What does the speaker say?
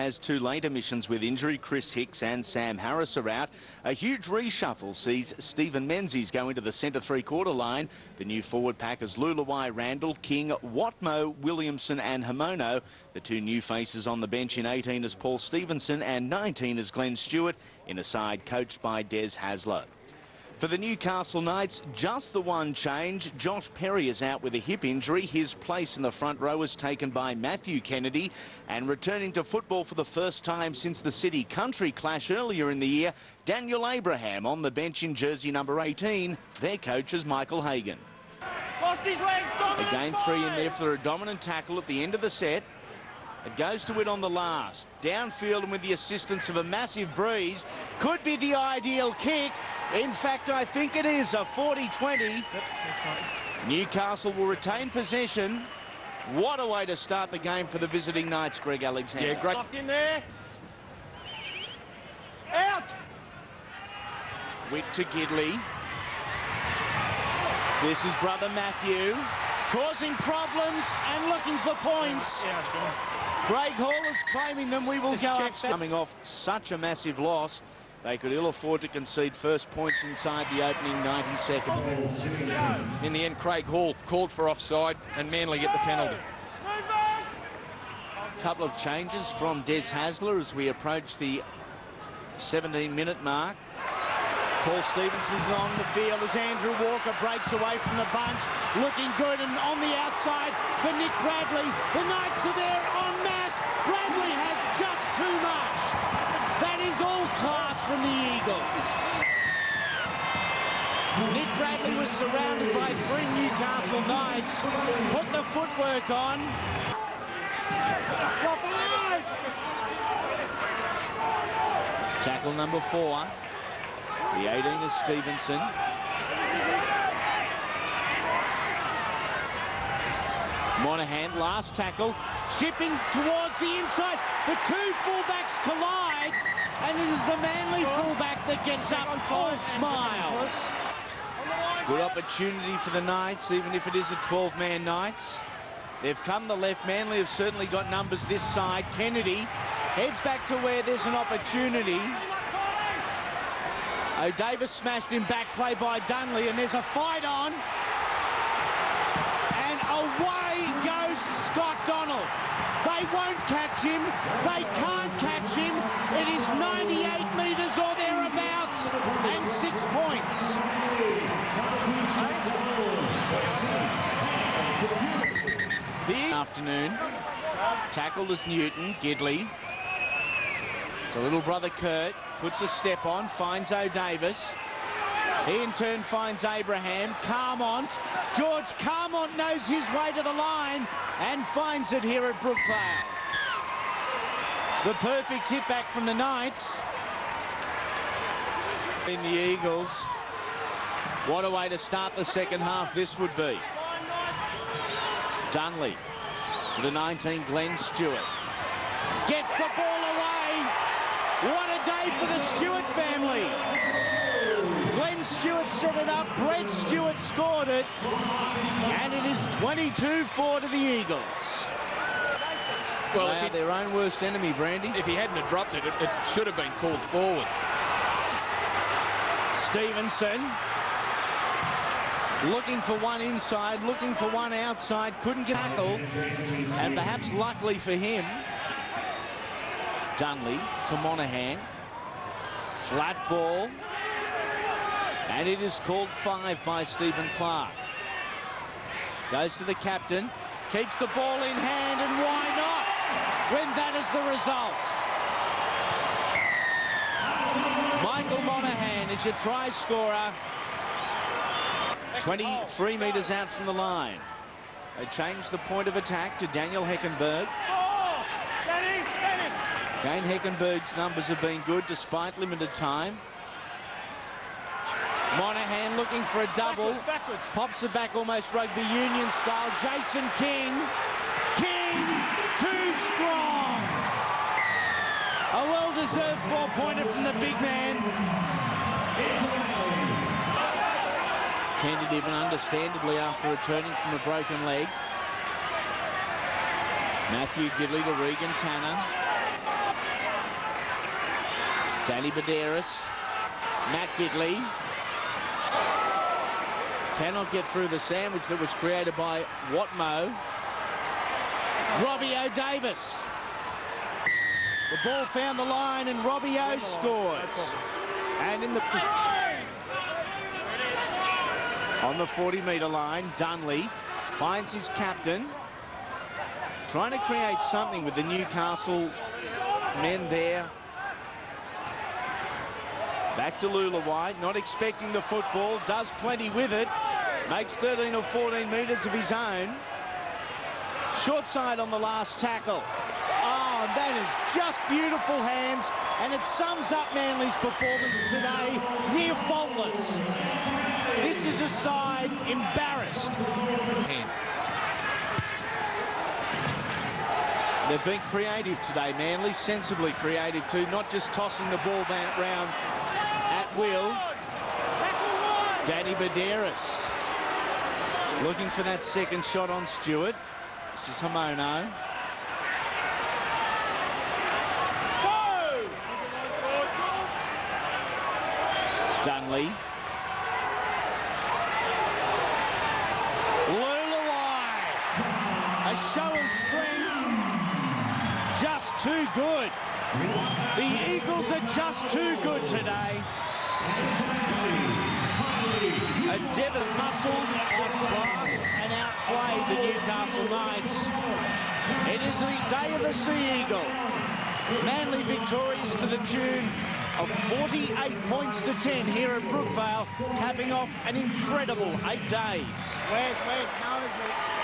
has two late admissions with injury. Chris Hicks and Sam Harris are out. A huge reshuffle sees Stephen Menzies go into the centre three-quarter line. The new forward pack is Lulawai, Randall, King, Watmo, Williamson and Hamono. The two new faces on the bench in 18 is Paul Stevenson and 19 is Glenn Stewart, in a side coached by Des Hasler. For the Newcastle Knights, just the one change. Josh Perry is out with a hip injury. His place in the front row is taken by Matthew Kennedy. And returning to football for the first time since the City Country clash earlier in the year, Daniel Abraham on the bench in jersey number 18. Their coach is Michael Hagan. Lost his legs, Again, 3 in there for a dominant tackle at the end of the set. It goes to it on the last. Downfield and with the assistance of a massive breeze. Could be the ideal kick. In fact, I think it is a 40-20. Yep, that's right. Newcastle will retain possession. What a way to start the game for the visiting Knights, Greg Alexander. Yeah, great. Locked in there. Out. Witt to Gidley. This is brother Matthew, causing problems and looking for points. Yeah, it's gone. Craig Hall is claiming them. We will go up. Coming off such a massive loss, they could ill afford to concede first points inside the opening 90 seconds. In the end, Craig Hall called for offside and Manly get the penalty. A couple of changes from Des Hasler as we approach the 17-minute mark. Paul Stevenson is on the field as Andrew Walker breaks away from the bunch. Looking good and on the outside for Nick Bradley. The Knights are there en masse. Bradley has just too much. That is all class from the Eagles. Nick Bradley was surrounded by 3 Newcastle Knights. Put the footwork on. Tackle number 4. The 18 is Stevenson. Monahan, last tackle, chipping towards the inside. The two fullbacks collide, and it is the Manly fullback that gets up all smiles. Good opportunity for the Knights, even if it is a 12-man Knights. They've come the left. Manly have certainly got numbers this side. Kennedy heads back to where there's an opportunity. O'Davis smashed in back play by Dunley, and there's a fight on. And away goes Scott Donald. They won't catch him. They can't catch him. It is 98 metres or thereabouts and 6 points. The afternoon. Tackled is Newton. Gidley. The little brother Kurt puts a step on, finds O'Davis. He in turn finds Abraham. Carmont. George Carmont knows his way to the line and finds it here at Brookvale. The perfect hit back from the Knights. In the Eagles. What a way to start the second half this would be. Dunley to the 19, Glenn Stewart. Gets the ball away. What a day for the Stewart family. Glenn Stewart set it up. Brett Stewart scored it. And it is 22-4 to the Eagles. Well, they are their own worst enemy, Brandy. If he hadn't have dropped it, it should have been called forward. Stevenson. Looking for one inside, looking for one outside. Couldn't get tackled. And perhaps luckily for him, Dunley to Monahan. Flat ball. And it is called 5 by Stephen Clark. Goes to the captain. Keeps the ball in hand, and why not when that is the result? Michael Monahan is your try scorer. 23 metres out from the line. They change the point of attack to Daniel Heckenberg. Again, Heckenberg's numbers have been good despite limited time. Monahan looking for a double. Backwards. Pops it back almost rugby union style. Jason King. King, too strong. A well-deserved 4-pointer from the big man. Tentative and understandably after returning from a broken leg. Matthew Gidley to Regan Tanner. Danny Baderis. Matt Gidley. Cannot get through the sandwich that was created by Watmo. Robbie O'Davis. The ball found the line and Robbie O scores. And in the... On the 40-metre line, Dunley finds his captain. Trying to create something with the Newcastle men there. Back to Lulawai, not expecting the football, does plenty with it. Makes 13 or 14 metres of his own. Short side on the last tackle. Oh, that is just beautiful hands, and it sums up Manly's performance today. Near faultless. This is a side embarrassed. They've been creative today, Manly, sensibly creative too, not just tossing the ball round at will. Danny Baderis looking for that second shot on Stewart. This is Hamono. Dunley. Lulawai. A show of strength. Just too good. The Eagles are just too good today. A Devon muscled, outclassed and outplayed the Newcastle Knights. It is the day of the Sea Eagle. Manly victorious to the tune of 48 points to 10 here at Brookvale, capping off an incredible 8 days. Where's, how is it?